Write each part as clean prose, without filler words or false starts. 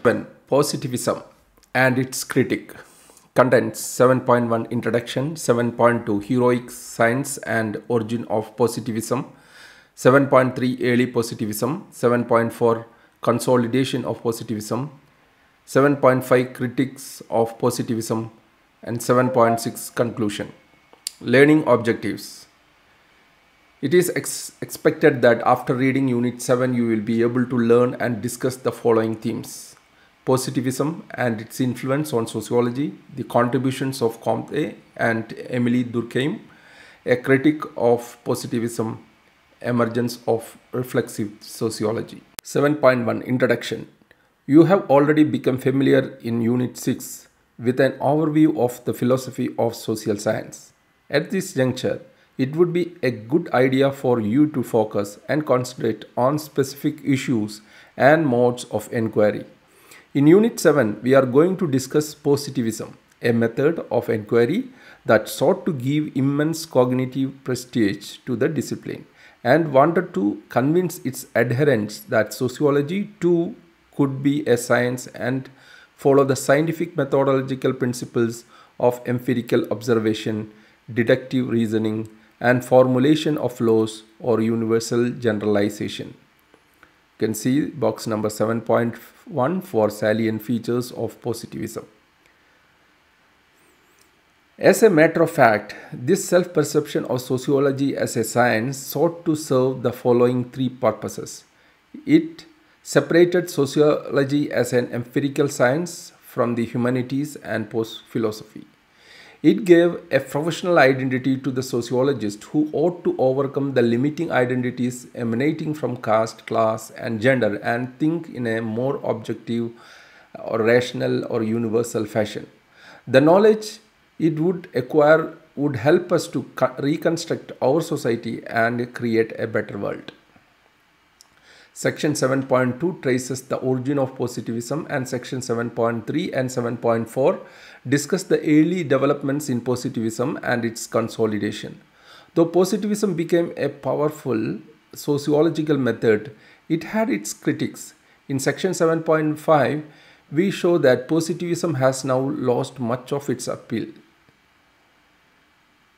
7. Positivism and its critic. Contents 7.1 Introduction, 7.2 Heroic Science and Origin of Positivism, 7.3 Early Positivism, 7.4 Consolidation of Positivism, 7.5 Critics of Positivism, and 7.6 Conclusion. Learning objectives. It is expected that after reading Unit 7, you will be able to learn and discuss the following themes: Positivism and its influence on sociology, the contributions of Comte and Emile Durkheim, a critic of positivism, emergence of reflexive sociology. 7.1 Introduction. You have already become familiar in Unit 6 with an overview of the philosophy of social science. At this juncture, it would be a good idea for you to focus and concentrate on specific issues and modes of inquiry. In Unit 7, we are going to discuss positivism, a method of inquiry that sought to give immense cognitive prestige to the discipline and wanted to convince its adherents that sociology too could be a science and follow the scientific methodological principles of empirical observation, deductive reasoning, and formulation of laws or universal generalization. You can see box number 7.1 for salient features of positivism. As a matter of fact, this self-perception of sociology as a science sought to serve the following three purposes. It separated sociology as an empirical science from the humanities and post-philosophy. It gave a professional identity to the sociologist who ought to overcome the limiting identities emanating from caste, class, and gender and think in a more objective or rational or universal fashion. The knowledge it would acquire would help us to reconstruct our society and create a better world. Section 7.2 traces the origin of positivism, and Section 7.3 and 7.4 discuss the early developments in positivism and its consolidation. Though positivism became a powerful sociological method, it had its critics. In Section 7.5, we show that positivism has now lost much of its appeal.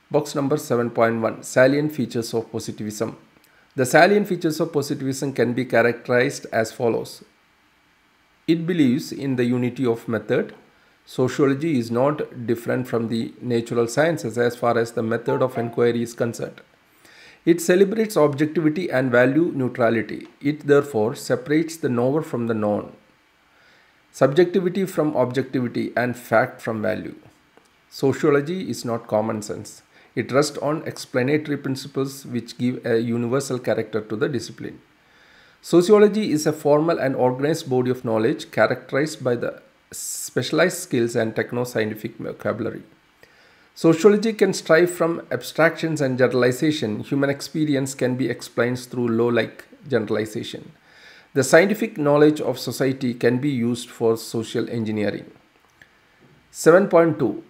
Box number 7.1 Salient Features of Positivism. The salient features of positivism can be characterized as follows. It believes in the unity of method. Sociology is not different from the natural sciences as far as the method of inquiry is concerned. It celebrates objectivity and value neutrality. It therefore separates the knower from the known, subjectivity from objectivity, and fact from value. Sociology is not common sense. It rests on explanatory principles which give a universal character to the discipline. Sociology is a formal and organized body of knowledge characterized by the specialized skills and techno-scientific vocabulary. Sociology can strive from abstractions and generalization. Human experience can be explained through law-like generalization. The scientific knowledge of society can be used for social engineering. 7.2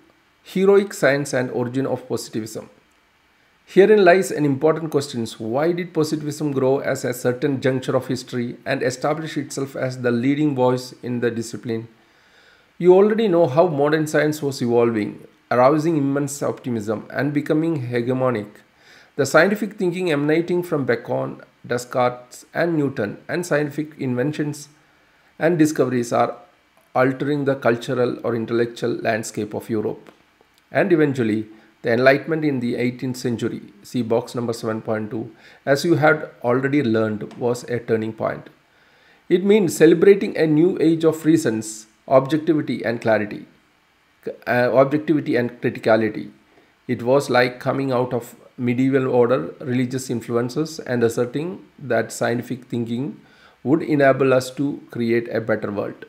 Heroic Science and Origin of Positivism. Herein lies an important question. Why did positivism grow as a certain juncture of history and establish itself as the leading voice in the discipline? You already know how modern science was evolving, arousing immense optimism and becoming hegemonic. The scientific thinking emanating from Bacon, Descartes, and Newton, and scientific inventions and discoveries are altering the cultural or intellectual landscape of Europe. And eventually, the Enlightenment in the 18th century, see box number 7.2, as you had already learned, was a turning point. It means celebrating a new age of reasons, objectivity and clarity, objectivity and criticality. It was like coming out of medieval order, religious influences, and asserting that scientific thinking would enable us to create a better world.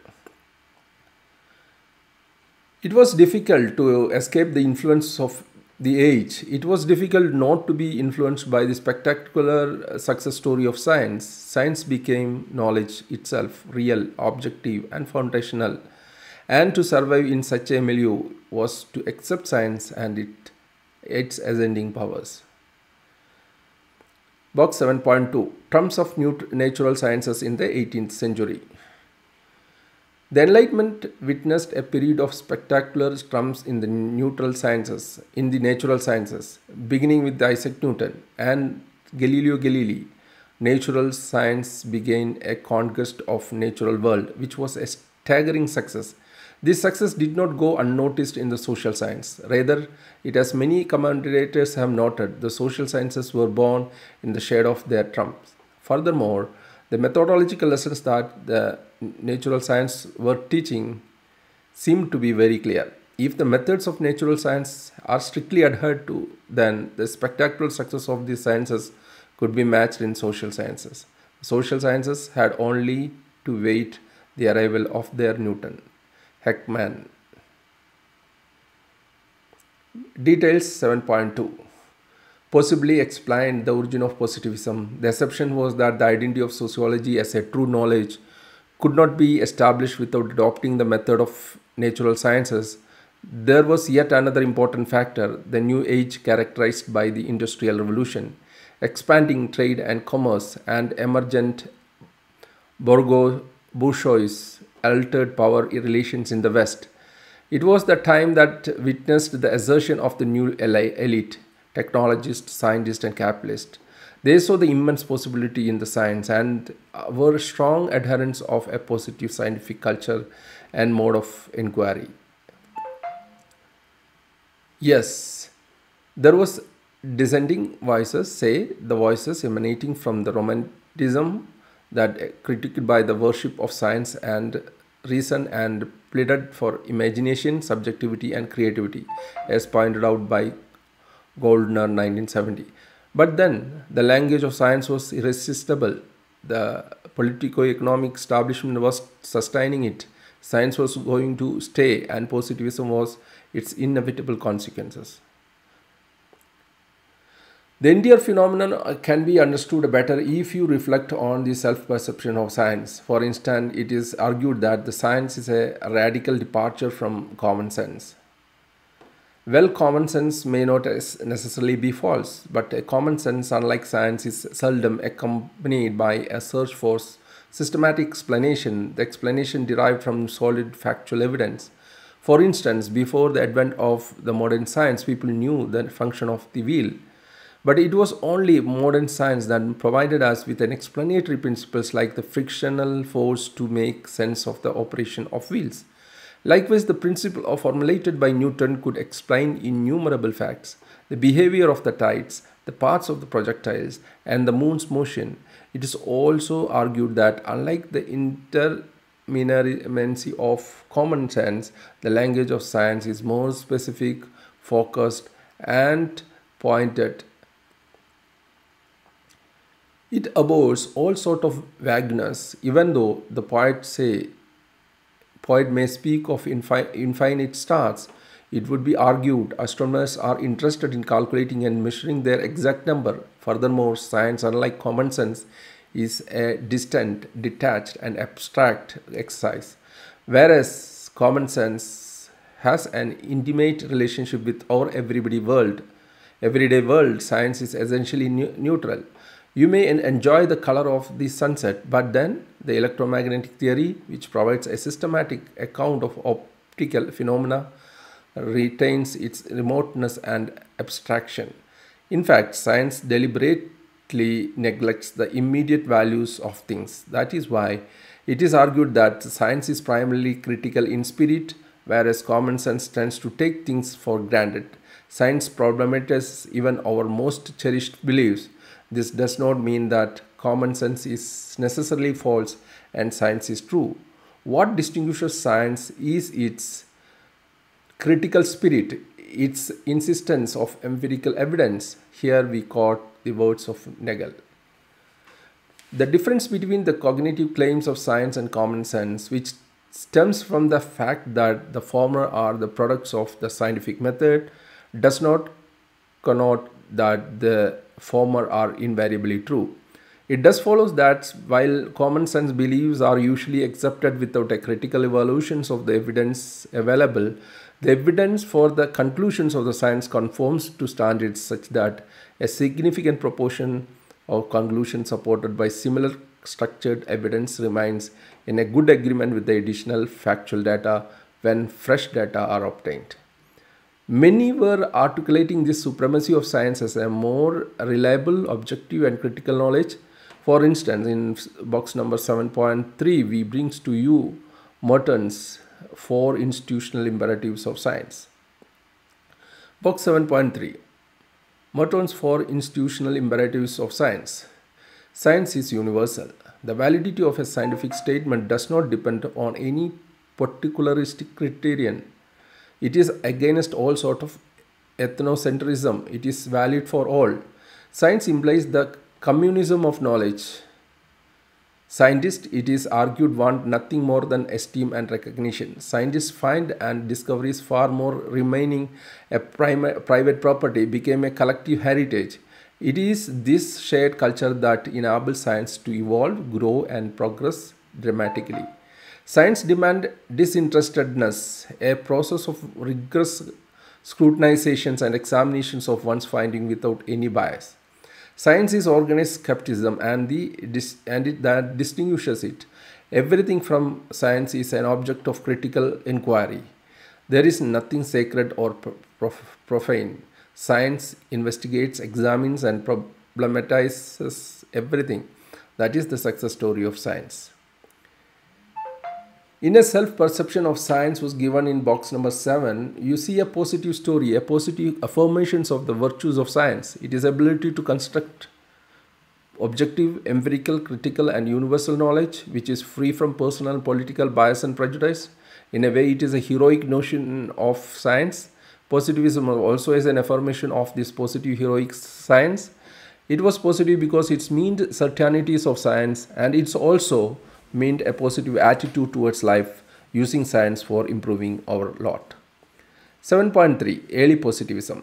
It was difficult to escape the influence of the age. It was difficult not to be influenced by the spectacular success story of science. Science became knowledge itself, real, objective, and foundational. And to survive in such a milieu was to accept science and its ascending powers. Box 7.2 Terms of Natural Sciences in the 18th Century. The Enlightenment witnessed a period of spectacular trumps in the neutral sciences, in the natural sciences, beginning with Isaac Newton and Galileo Galilei. Natural science began a conquest of natural world, which was a staggering success. This success did not go unnoticed in the social science. Rather, it as many commentators have noted, the social sciences were born in the shade of their trumps. Furthermore, the methodological lessons that the natural science were teaching seemed to be very clear. If the methods of natural science are strictly adhered to, then the spectacular success of these sciences could be matched in social sciences. Social sciences had only to wait the arrival of their Newton. Heckman. Details 7.2. Possibly explained the origin of positivism. The assumption was that the identity of sociology as a true knowledge could not be established without adopting the method of natural sciences. There was yet another important factor, the new age characterized by the Industrial Revolution, expanding trade and commerce, and emergent bourgeois altered power relations in the West. It was the time that witnessed the assertion of the new elite, technologists, scientists, and capitalists. They saw the immense possibility in the science and were strong adherents of a positive scientific culture and mode of inquiry. Yes, there was dissenting voices, say the voices emanating from the romanticism that critiqued by the worship of science and reason and pleaded for imagination, subjectivity, and creativity, as pointed out by Goldner 1970. But then the language of science was irresistible. The politico-economic establishment was sustaining it. Science was going to stay, and positivism was its inevitable consequences. The entire phenomenon can be understood better if you reflect on the self-perception of science. For instance, it is argued that the science is a radical departure from common sense. Well, common sense may not necessarily be false, but a common sense, unlike science, is seldom accompanied by a search for systematic explanation, the explanation derived from solid factual evidence. For instance, before the advent of the modern science, people knew the function of the wheel. But it was only modern science that provided us with an explanatory principles like the frictional force to make sense of the operation of wheels. Likewise, the principle formulated by Newton could explain innumerable facts, the behavior of the tides, the paths of the projectiles, and the moon's motion. It is also argued that unlike the interminacy of common sense, the language of science is more specific, focused, and pointed. It abhors all sort of vagueness, even though the poet may speak of infinite stars. It would be argued astronomers are interested in calculating and measuring their exact number. Furthermore, science, unlike common sense, is a distant, detached, and abstract exercise, whereas common sense has an intimate relationship with our everyday world. Science is essentially neutral. You may enjoy the color of the sunset, but then the electromagnetic theory, which provides a systematic account of optical phenomena, retains its remoteness and abstraction. In fact, science deliberately neglects the immediate values of things. That is why it is argued that science is primarily critical in spirit, whereas common sense tends to take things for granted. Science problematizes even our most cherished beliefs. This does not mean that common sense is necessarily false and science is true. What distinguishes science is its critical spirit, its insistence of empirical evidence. Here we quote the words of Nagel. The difference between the cognitive claims of science and common sense, which stems from the fact that the former are the products of the scientific method, does not connote that the former are invariably true. It does follows that while common sense beliefs are usually accepted without a critical evaluations of the evidence available, the evidence for the conclusions of the science conforms to standards such that a significant proportion or conclusion supported by similar structured evidence remains in a good agreement with the additional factual data when fresh data are obtained. Many were articulating this supremacy of science as a more reliable, objective, and critical knowledge. For instance, in box number 7.3, we brings to you Merton's 4 institutional imperatives of science. Box 7.3, Merton's 4 institutional imperatives of science. Science is universal. The validity of a scientific statement does not depend on any particularistic criterion. It is against all sort of ethnocentrism. It is valid for all. Science implies the communism of knowledge. Scientists, it is argued, want nothing more than esteem and recognition. Scientists find and discoveries far more remaining a private property became a collective heritage. It is this shared culture that enables science to evolve, grow, and progress dramatically. Science demands disinterestedness, a process of rigorous scrutinizations and examinations of one's finding without any bias. Science is organized skepticism, and that distinguishes it. Everything from science is an object of critical inquiry. There is nothing sacred or profane. Science investigates, examines, and problematizes everything. That is the success story of science. In a self-perception of science was given in box number 7, you see a positive story, a positive affirmations of the virtues of science. It is ability to construct objective, empirical, critical, and universal knowledge, which is free from personal and political bias and prejudice. In a way, it is a heroic notion of science. Positivism also is an affirmation of this positive heroic science. It was positive because it meant certainties of science, and it's also meant a positive attitude towards life, using science for improving our lot. 7.3, Early Positivism.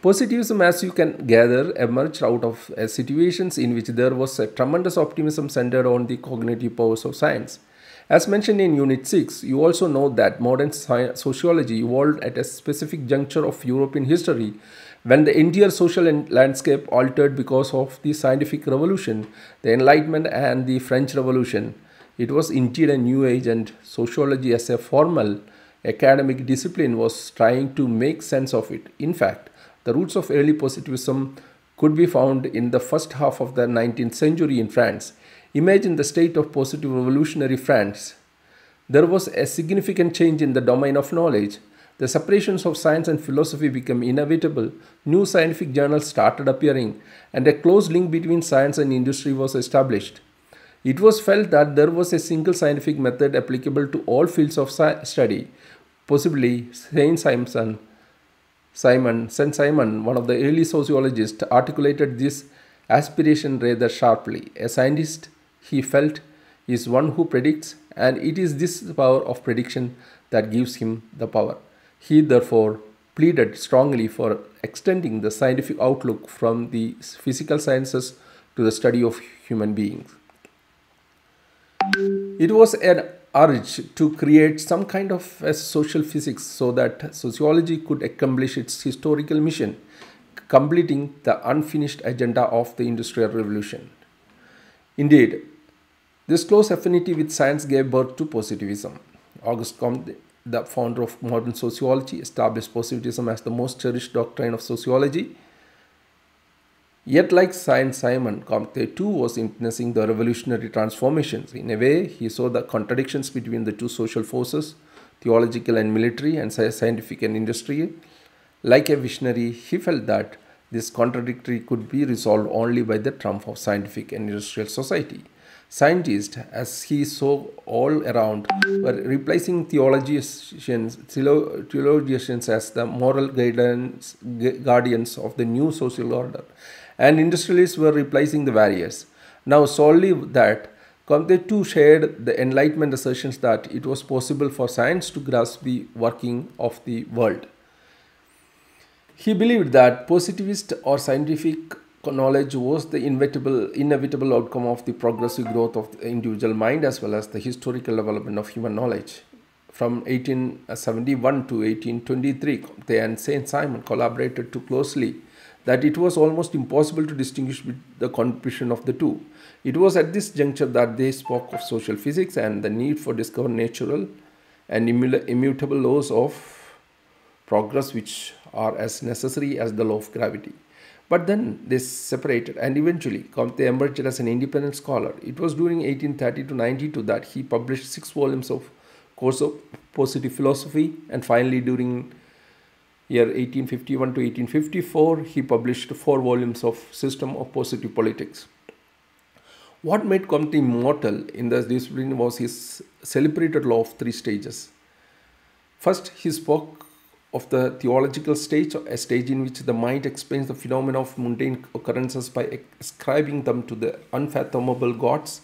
Positivism, as you can gather, emerged out of situations in which there was a tremendous optimism centered on the cognitive powers of science. As mentioned in Unit 6, you also know that modern sociology evolved at a specific juncture of European history when the entire social landscape altered because of the scientific revolution, the Enlightenment, and the French Revolution. It was indeed a new age, and sociology as a formal academic discipline was trying to make sense of it. In fact, the roots of early positivism could be found in the first half of the 19th century in France. Imagine the state of positive revolutionary France. There was a significant change in the domain of knowledge. The separations of science and philosophy became inevitable. New scientific journals started appearing, and a close link between science and industry was established. It was felt that there was a single scientific method applicable to all fields of study. Possibly, Saint Simon, one of the early sociologists, articulated this aspiration rather sharply. A scientist, he felt, is one who predicts, and it is this power of prediction that gives him the power. He therefore pleaded strongly for extending the scientific outlook from the physical sciences to the study of human beings. It was an urge to create some kind of a social physics so that sociology could accomplish its historical mission, completing the unfinished agenda of the Industrial Revolution. Indeed, this close affinity with science gave birth to positivism. Auguste Comte, the founder of modern sociology, established positivism as the most cherished doctrine of sociology. Yet, like Saint Simon, Comte too was witnessing the revolutionary transformations. In a way, he saw the contradictions between the two social forces, theological and military, and scientific and industrial. Like a visionary, he felt that this contradictory could be resolved only by the triumph of scientific and industrial society. Scientists, as he saw all around, were replacing theologians as the moral guardians of the new social order, and industrialists were replacing the warriors. Now, solely that, Comte too shared the Enlightenment assertions that it was possible for science to grasp the working of the world. He believed that positivist or scientific knowledge was the inevitable outcome of the progressive growth of the individual mind as well as the historical development of human knowledge. From 1871 to 1823, Comte and Saint Simon collaborated too closely. that it was almost impossible to distinguish the contribution of the two. It was at this juncture that they spoke of social physics and the need for discovering natural and immutable laws of progress which are as necessary as the law of gravity. But then they separated, and eventually Comte emerged as an independent scholar. It was during 1830 to 92 that he published 6 volumes of Course of Positive Philosophy, and finally during year 1851 to 1854 he published 4 volumes of System of Positive Politics. What made Comte immortal in this discipline was his celebrated law of 3 stages. First, he spoke of the theological stage, a stage in which the mind explains the phenomena of mundane occurrences by ascribing them to the unfathomable gods.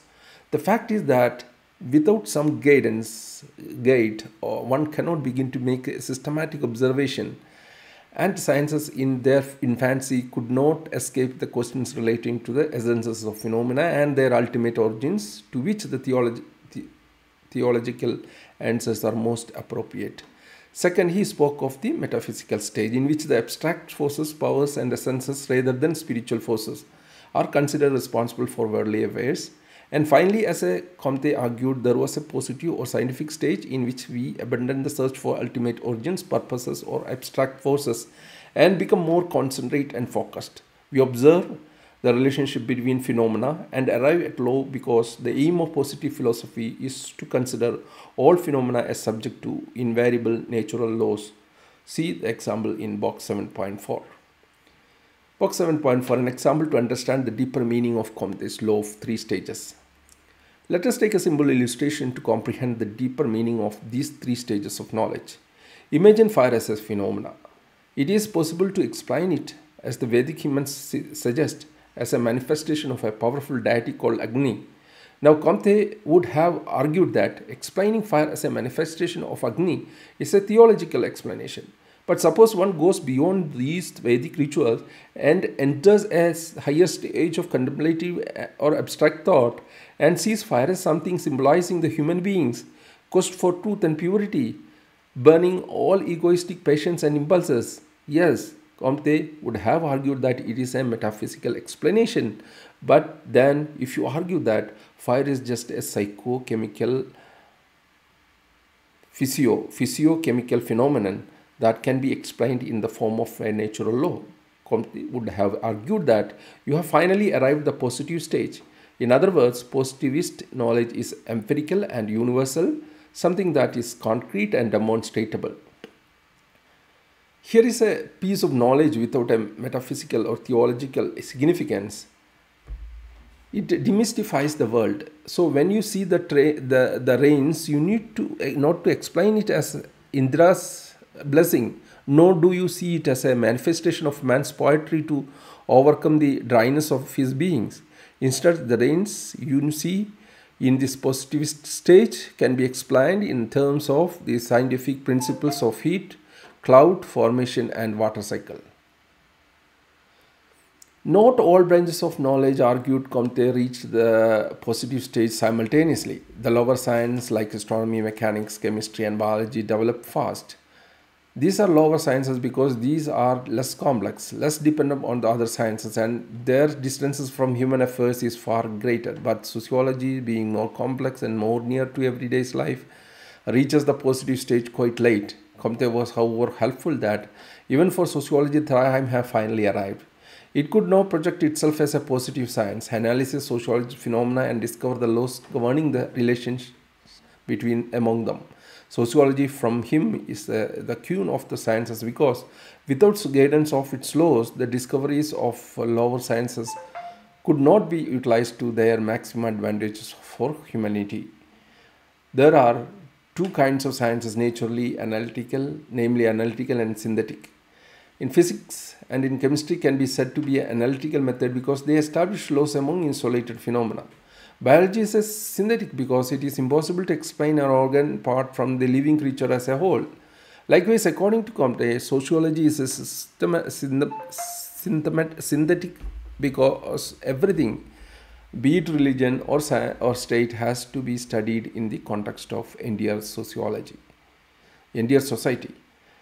The fact is that without some gate, one cannot begin to make a systematic observation, and sciences in their infancy could not escape the questions relating to the essences of phenomena and their ultimate origins, to which the theological answers are most appropriate. Second, he spoke of the metaphysical stage, in which the abstract forces, powers, and essences rather than spiritual forces are considered responsible for worldly affairs. And finally, as Comte argued, there was a positive or scientific stage in which we abandon the search for ultimate origins, purposes, or abstract forces and become more concentrate and focused. We observe the relationship between phenomena and arrive at law, because the aim of positive philosophy is to consider all phenomena as subject to invariable natural laws. See the example in box 7.4. Box 7.4, an example to understand the deeper meaning of Comte's law of 3 stages. Let us take a simple illustration to comprehend the deeper meaning of these 3 stages of knowledge. Imagine fire as a phenomena. It is possible to explain it, as the Vedic hymns suggest, as a manifestation of a powerful deity called Agni. Now, Comte would have argued that explaining fire as a manifestation of Agni is a theological explanation. But suppose one goes beyond these Vedic rituals and enters a higher stage of contemplative or abstract thought and sees fire as something symbolizing the human being's quest for truth and purity, burning all egoistic passions and impulses. Yes, Comte would have argued that it is a metaphysical explanation. But then, if you argue that fire is just a physiochemical phenomenon that can be explained in the form of a natural law, Comte would have argued that you have finally arrived at the positive stage. In other words, positivist knowledge is empirical and universal, something that is concrete and demonstrable. Here is a piece of knowledge without a metaphysical or theological significance. It demystifies the world. So when you see the rains, you need to not to explain it as Indra's blessing, nor do you see it as a manifestation of man's poetry to overcome the dryness of his beings. Instead, the rains you see in this positivist stage can be explained in terms of the scientific principles of heat, cloud formation, and water cycle. Not all branches of knowledge, argued Comte, reach the positive stage simultaneously. The lower sciences like astronomy, mechanics, chemistry, and biology develop fast. These are lower sciences because these are less complex, less dependent on the other sciences, and their distances from human affairs is far greater. But sociology, being more complex and more near to everyday's life, reaches the positive stage quite late. Comte was, however, helpful that even for sociology, the time have finally arrived. It could now project itself as a positive science, analyze sociology phenomena, and discover the laws governing the relations among them. Sociology from him is the queen of the sciences, because without guidance of its laws, the discoveries of lower sciences could not be utilized to their maximum advantages for humanity. There are 2 kinds of sciences naturally analytical, namely analytical and synthetic. In physics and in chemistry can be said to be an analytical method because they establish laws among isolated phenomena. Biology is a synthetic because it is impossible to explain an organ apart from the living creature as a whole. Likewise, according to Comte, sociology is a synthetic because everything, be it religion or state, has to be studied in the context of entire society.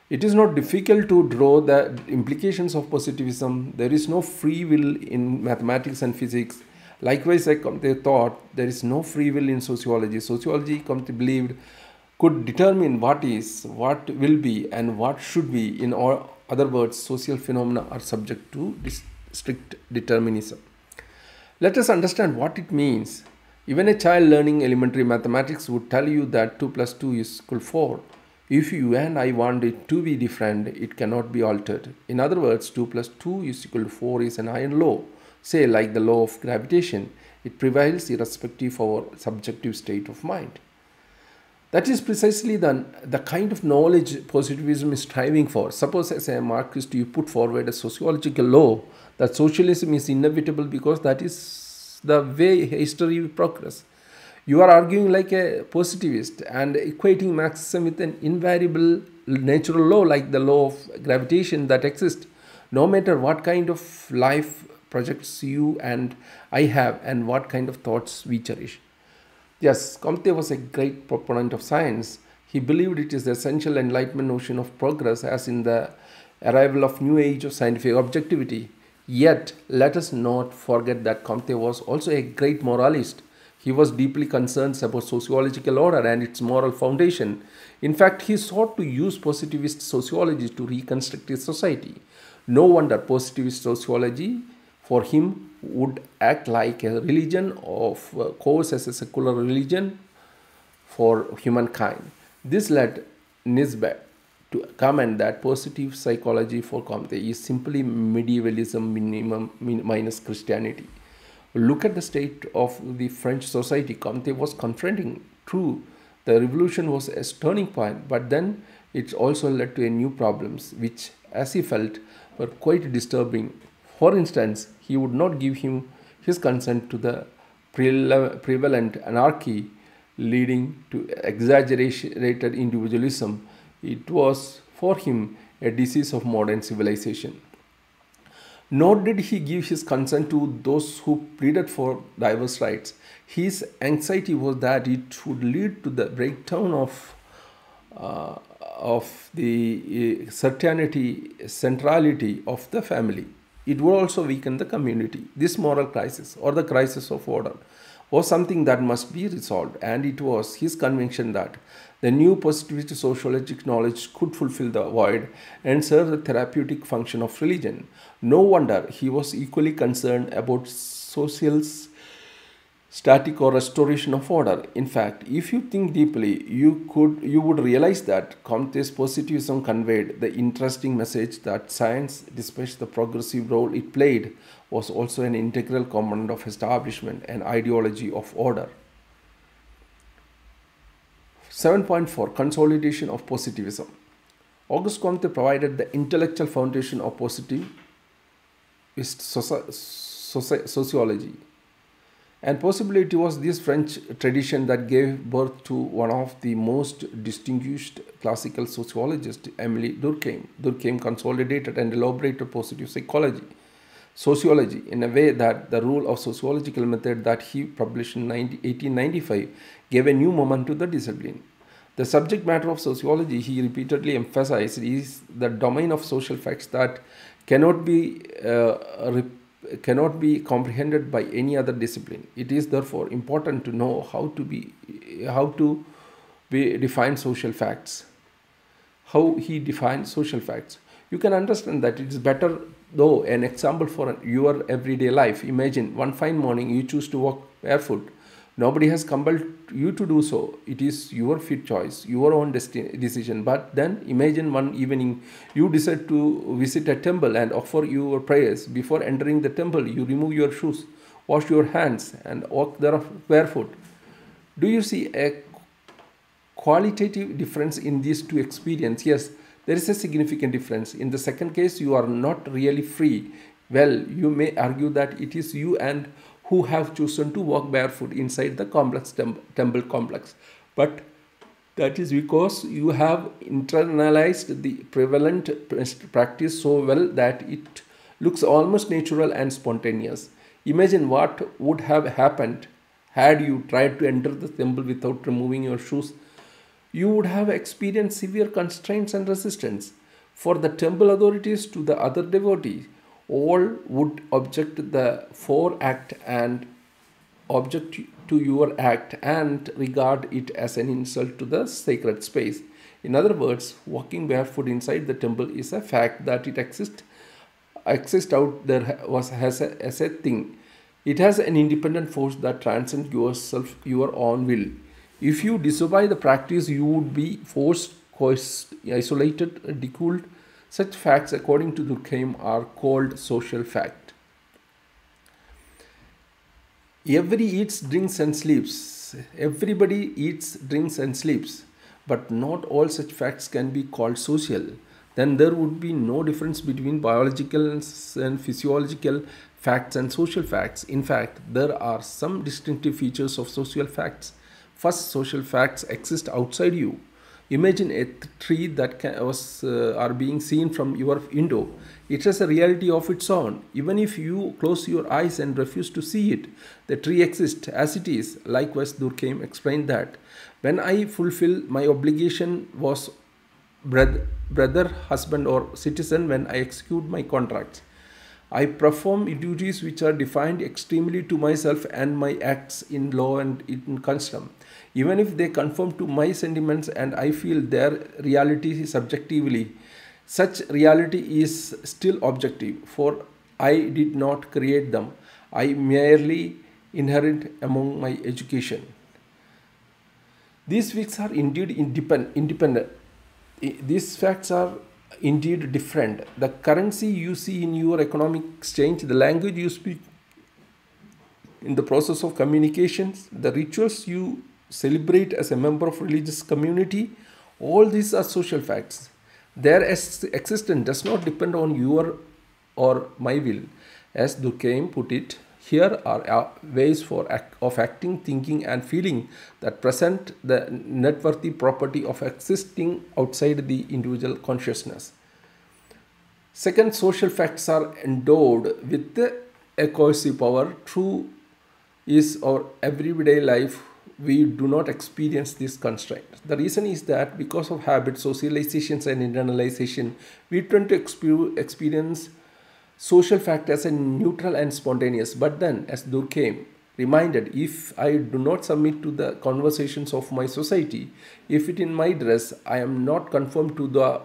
It is not difficult to draw the implications of positivism. There is no free will in mathematics and physics. Likewise, they thought there is no free will in sociology. Sociology, Comte believed, could determine what is, what will be, and what should be. In other words, social phenomena are subject to strict determinism. Let us understand what it means. Even a child learning elementary mathematics would tell you that 2 plus 2 is equal 4. If you and I want it to be different, it cannot be altered. In other words, 2 plus 2 is equal to 4 is an iron law. Say, like the law of gravitation, it prevails irrespective of our subjective state of mind. That is precisely the kind of knowledge positivism is striving for. Suppose, as a Marxist, you put forward a sociological law that socialism is inevitable because that is the way history will progress. You are arguing like a positivist and equating Marxism with an invariable natural law like the law of gravitation that exists, no matter what kind of life projects you and I have and what kind of thoughts we cherish. Yes, Comte was a great proponent of science. He believed it is the essential Enlightenment notion of progress as in the arrival of new age of scientific objectivity. Yet, let us not forget that Comte was also a great moralist. He was deeply concerned about sociological order and its moral foundation. In fact, he sought to use positivist sociology to reconstruct his society. No wonder positivist sociology for him would act like a religion of course as a secular religion for humankind. This led Nisbet to comment that positive psychology for Comte is simply medievalism minus Christianity. Look at the state of the French society. Comte was confronting. True, the revolution was a turning point, but then it also led to new problems, which, as he felt, were quite disturbing. For instance, he would not give him his consent to the prevalent anarchy leading to exaggerated individualism. It was for him a disease of modern civilization. Nor did he give his consent to those who pleaded for diverse rights. His anxiety was that it would lead to the breakdown of the centrality of the family. It would also weaken the community. This moral crisis, or the crisis of order, was something that must be resolved, and it was his conviction that the new positivist sociological knowledge could fulfill the void and serve the therapeutic function of religion. No wonder he was equally concerned about social static or restoration of order. In fact, if you think deeply, you would realize that Comte's positivism conveyed the interesting message that science, despite the progressive role it played, was also an integral component of establishment and ideology of order. 7.4 Consolidation of Positivism. Auguste Comte provided the intellectual foundation of positivist sociology. And possibly it was this French tradition that gave birth to one of the most distinguished classical sociologists, Émile Durkheim. Durkheim consolidated and elaborated positive sociology in a way that the rule of sociological method that he published in 1895 gave a new moment to the discipline. The subject matter of sociology, he repeatedly emphasized, is the domain of social facts that cannot be comprehended by any other discipline. It is therefore important to know how to define social facts. How he defines social facts. You can understand that it is better, though, an example for your everyday life. Imagine one fine morning you choose to walk barefoot. Nobody has compelled you to do so. It is your fit choice, your own decision. But then imagine one evening you decide to visit a temple and offer your prayers. Before entering the temple, you remove your shoes, wash your hands, and walk there barefoot. Do you see a qualitative difference in these two experiences? Yes, there is a significant difference. In the second case, you are not really free. Well, you may argue that it is you and who have chosen to walk barefoot inside the temple complex. But that is because you have internalized the prevalent practice so well that it looks almost natural and spontaneous. Imagine what would have happened had you tried to enter the temple without removing your shoes. you would have experienced severe constraints and resistance. For the temple authorities to the other devotees, all would object the fore act and object to your act and regard it as an insult to the sacred space. In other words, walking barefoot inside the temple is a fact that it exists out there as a thing. It has an independent force that transcends yourself, your own will. If you disobey the practice, you would be forced, coerced, isolated, ridiculed. Such facts, according to Durkheim, are called social fact. Everybody eats, drinks, and sleeps. Everybody eats, drinks, and sleeps. But not all such facts can be called social. Then there would be no difference between biological and physiological facts and social facts. In fact, there are some distinctive features of social facts. First, social facts exist outside you. Imagine a tree that are being seen from your window. It has a reality of its own. Even if you close your eyes and refuse to see it, the tree exists as it is. Likewise, Durkheim explained that when I fulfill my obligation was brother, husband, or citizen, when I execute my contracts, I perform duties which are defined extremely to myself and my acts in law and in custom, even if they conform to my sentiments and I feel their reality subjectively. Such reality is still objective, for I did not create them. I merely inherit among my education. These facts are indeed independent. These facts are indeed different. The currency you see in your economic exchange, the language you speak in the process of communications, the rituals you celebrate as a member of religious community, all these are social facts. Their existence does not depend on your or my will. As Durkheim put it, here are ways of acting, thinking, and feeling that present the noteworthy property of existing outside the individual consciousness. Second, social facts are endowed with a coercive power. True is our everyday life, we do not experience this constraint. The reason is that because of habits, socializations, and internalization, we tend to experience social fact as a neutral and spontaneous. But then, as Durkheim reminded, if I do not submit to the conversations of my society, if it in my dress I am not conformed to the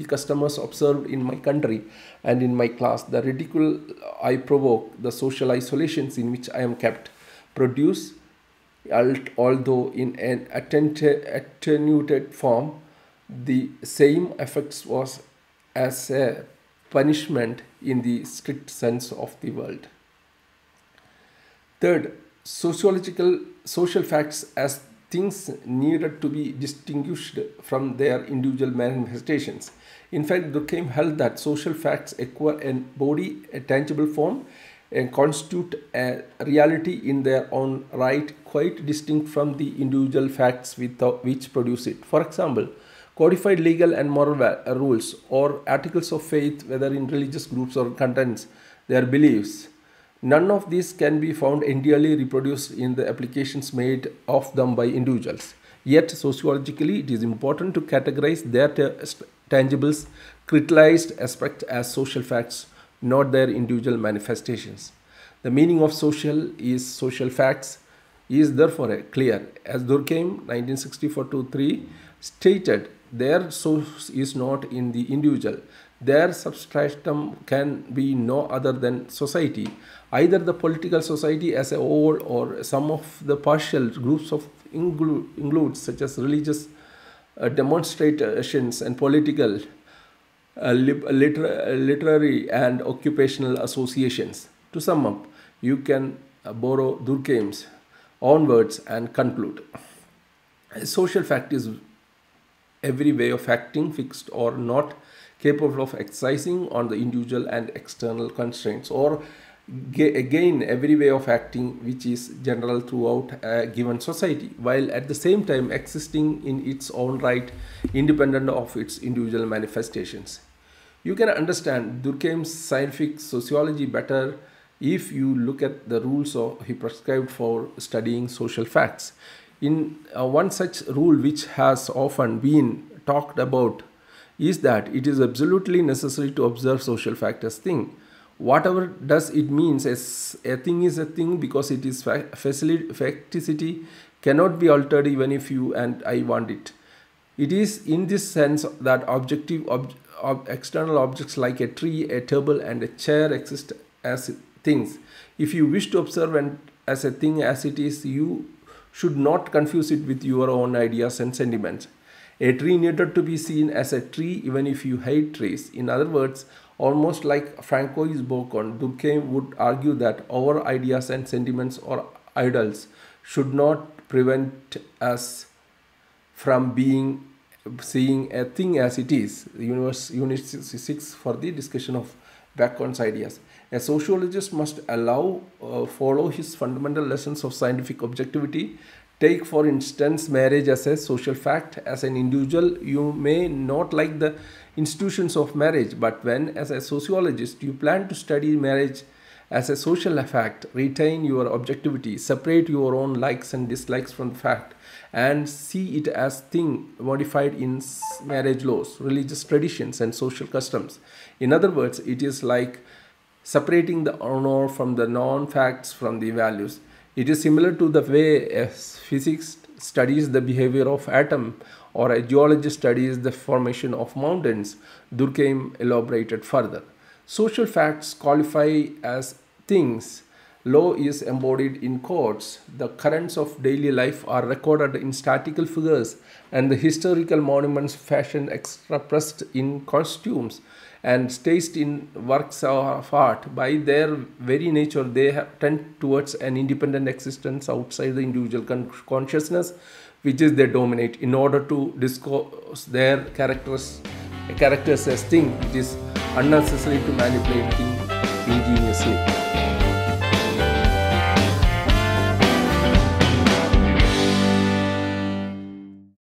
customers observed in my country and in my class, the ridicule I provoke, the social isolations in which I am kept, produce, although in an attenuated form, the same effects was as a punishment in the strict sense of the word. Third, social facts as things needed to be distinguished from their individual manifestations. In fact, Durkheim held that social facts acquire a body, a tangible form, and constitute a reality in their own right, quite distinct from the individual facts which produce it. For example, codified legal and moral rules or articles of faith, whether in religious groups or contents their beliefs, none of these can be found entirely reproduced in the applications made of them by individuals. Yet, sociologically, it is important to categorize their tangibles, crystallized aspects as social facts, not their individual manifestations. The meaning of social facts is therefore clear. As Durkheim 1964-3 stated, their source is not in the individual. Their substratum can be no other than society, either the political society as a whole or some of the partial groups of includes such as religious demonstrations and political, literary and occupational associations. To sum up, you can borrow Durkheim's own words and conclude. A social fact is every way of acting, fixed or not, capable of exercising on the individual and external constraints, or again every way of acting which is general throughout a given society, while at the same time existing in its own right, independent of its individual manifestations. You can understand Durkheim's scientific sociology better if you look at the rules he prescribed for studying social facts. One such rule which has often been talked about is that it is absolutely necessary to observe social factors thing. Whatever does it means, a thing is a thing because it is facticity cannot be altered even if you and I want it. It is in this sense that external objects like a tree, a table, and a chair exist as things. If you wish to observe as a thing as it is, you should not confuse it with your own ideas and sentiments. A tree needed to be seen as a tree even if you hate trees. In other words, almost like Francois Bacon, Durkheim would argue that our ideas and sentiments or idols should not prevent us from seeing a thing as it is. Unit 6 for the discussion of Bacon's ideas. A sociologist must follow his fundamental lessons of scientific objectivity. Take, for instance, marriage as a social fact. As an individual, you may not like the institutions of marriage, but when, as a sociologist, you plan to study marriage as a social fact, retain your objectivity, separate your own likes and dislikes from the fact, and see it as thing modified in marriage laws, religious traditions, and social customs. In other words, it is like separating the honor from the non-facts from the values. It is similar to the way a physicist studies the behavior of atom or a geologist studies the formation of mountains. Durkheim elaborated further. Social facts qualify as things. Law is embodied in courts. The currents of daily life are recorded in statical figures, and the historical monuments fashioned expressed in costumes and staged in works of art. By their very nature, they tend towards an independent existence outside the individual consciousness, which is they dominate. In order to discourse their characters as thing, it is unnecessary to manipulate things ingeniously.